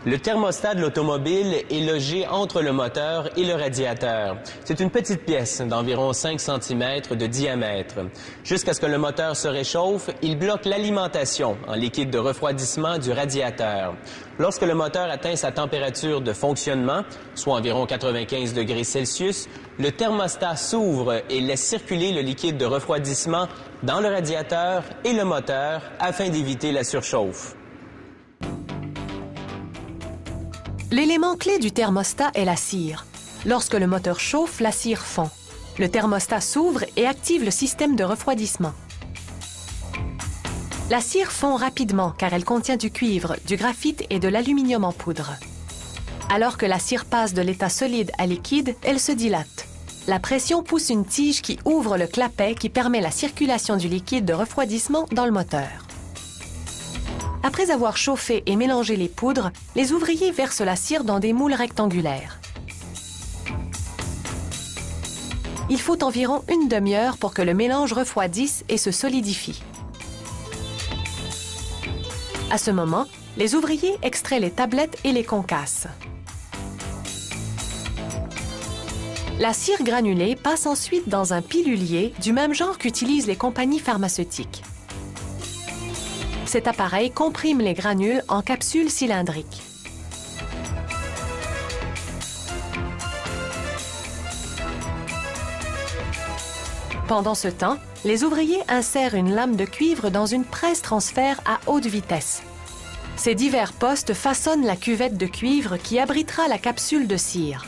Le thermostat de l'automobile est logé entre le moteur et le radiateur. C'est une petite pièce d'environ 5 cm de diamètre. Jusqu'à ce que le moteur se réchauffe, il bloque l'alimentation en liquide de refroidissement du radiateur. Lorsque le moteur atteint sa température de fonctionnement, soit environ 95 degrés Celsius, le thermostat s'ouvre et laisse circuler le liquide de refroidissement dans le radiateur et le moteur afin d'éviter la surchauffe. L'élément clé du thermostat est la cire. Lorsque le moteur chauffe, la cire fond. Le thermostat s'ouvre et active le système de refroidissement. La cire fond rapidement car elle contient du cuivre, du graphite et de l'aluminium en poudre. Alors que la cire passe de l'état solide à liquide, elle se dilate. La pression pousse une tige qui ouvre le clapet qui permet la circulation du liquide de refroidissement dans le moteur. Après avoir chauffé et mélangé les poudres, les ouvriers versent la cire dans des moules rectangulaires. Il faut environ une demi-heure pour que le mélange refroidisse et se solidifie. À ce moment, les ouvriers extraient les tablettes et les concassent. La cire granulée passe ensuite dans un pilulier du même genre qu'utilisent les compagnies pharmaceutiques. Cet appareil comprime les granules en capsules cylindriques. Pendant ce temps, les ouvriers insèrent une lame de cuivre dans une presse transfert à haute vitesse. Ces divers postes façonnent la cuvette de cuivre qui abritera la capsule de cire.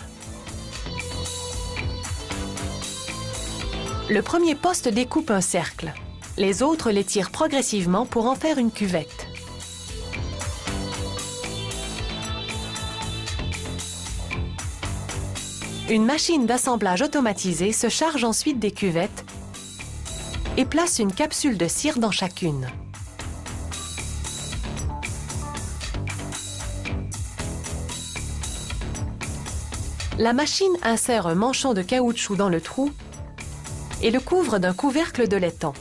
Le premier poste découpe un cercle. Les autres les tirent progressivement pour en faire une cuvette. Une machine d'assemblage automatisée se charge ensuite des cuvettes et place une capsule de cire dans chacune. La machine insère un manchon de caoutchouc dans le trou et le couvre d'un couvercle de laiton.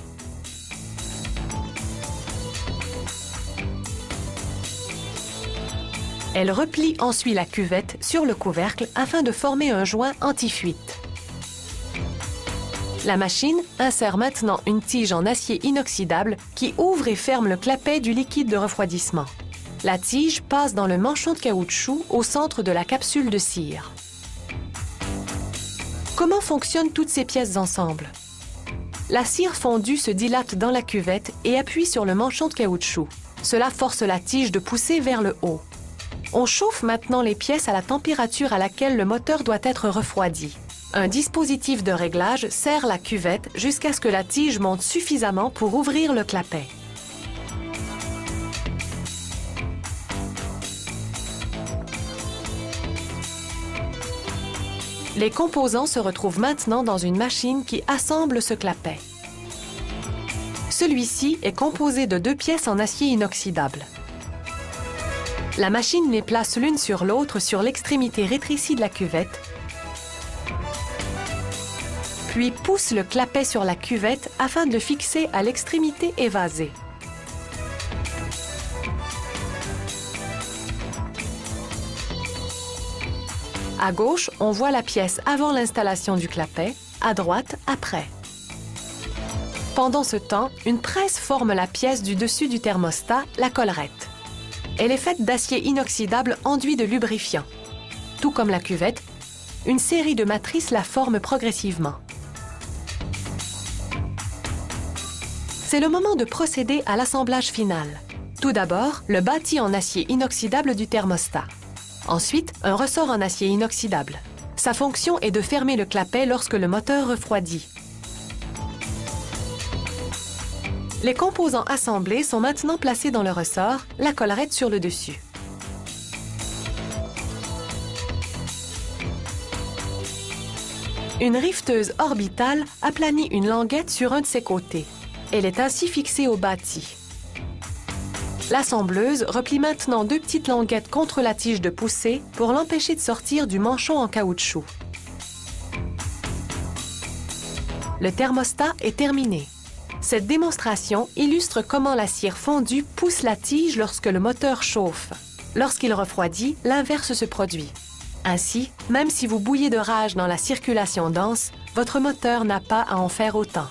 Elle replie ensuite la cuvette sur le couvercle afin de former un joint anti-fuite. La machine insère maintenant une tige en acier inoxydable qui ouvre et ferme le clapet du liquide de refroidissement. La tige passe dans le manchon de caoutchouc au centre de la capsule de cire. Comment fonctionnent toutes ces pièces ensemble? La cire fondue se dilate dans la cuvette et appuie sur le manchon de caoutchouc. Cela force la tige de pousser vers le haut. On chauffe maintenant les pièces à la température à laquelle le moteur doit être refroidi. Un dispositif de réglage serre la cuvette jusqu'à ce que la tige monte suffisamment pour ouvrir le clapet. Les composants se retrouvent maintenant dans une machine qui assemble ce clapet. Celui-ci est composé de 2 pièces en acier inoxydable. La machine les place l'une sur l'autre sur l'extrémité rétrécie de la cuvette, puis pousse le clapet sur la cuvette afin de le fixer à l'extrémité évasée. À gauche, on voit la pièce avant l'installation du clapet, à droite, après. Pendant ce temps, une presse forme la pièce du dessus du thermostat, la collerette. Elle est faite d'acier inoxydable enduit de lubrifiant. Tout comme la cuvette, une série de matrices la forme progressivement. C'est le moment de procéder à l'assemblage final. Tout d'abord, le bâti en acier inoxydable du thermostat. Ensuite, un ressort en acier inoxydable. Sa fonction est de fermer le clapet lorsque le moteur refroidit. Les composants assemblés sont maintenant placés dans le ressort, la collerette sur le dessus. Une rifteuse orbitale aplanit une languette sur un de ses côtés. Elle est ainsi fixée au bâti. L'assembleuse replie maintenant 2 petites languettes contre la tige de poussée pour l'empêcher de sortir du manchon en caoutchouc. Le thermostat est terminé. Cette démonstration illustre comment la cire fondue pousse la tige lorsque le moteur chauffe. Lorsqu'il refroidit, l'inverse se produit. Ainsi, même si vous bouillez de rage dans la circulation dense, votre moteur n'a pas à en faire autant.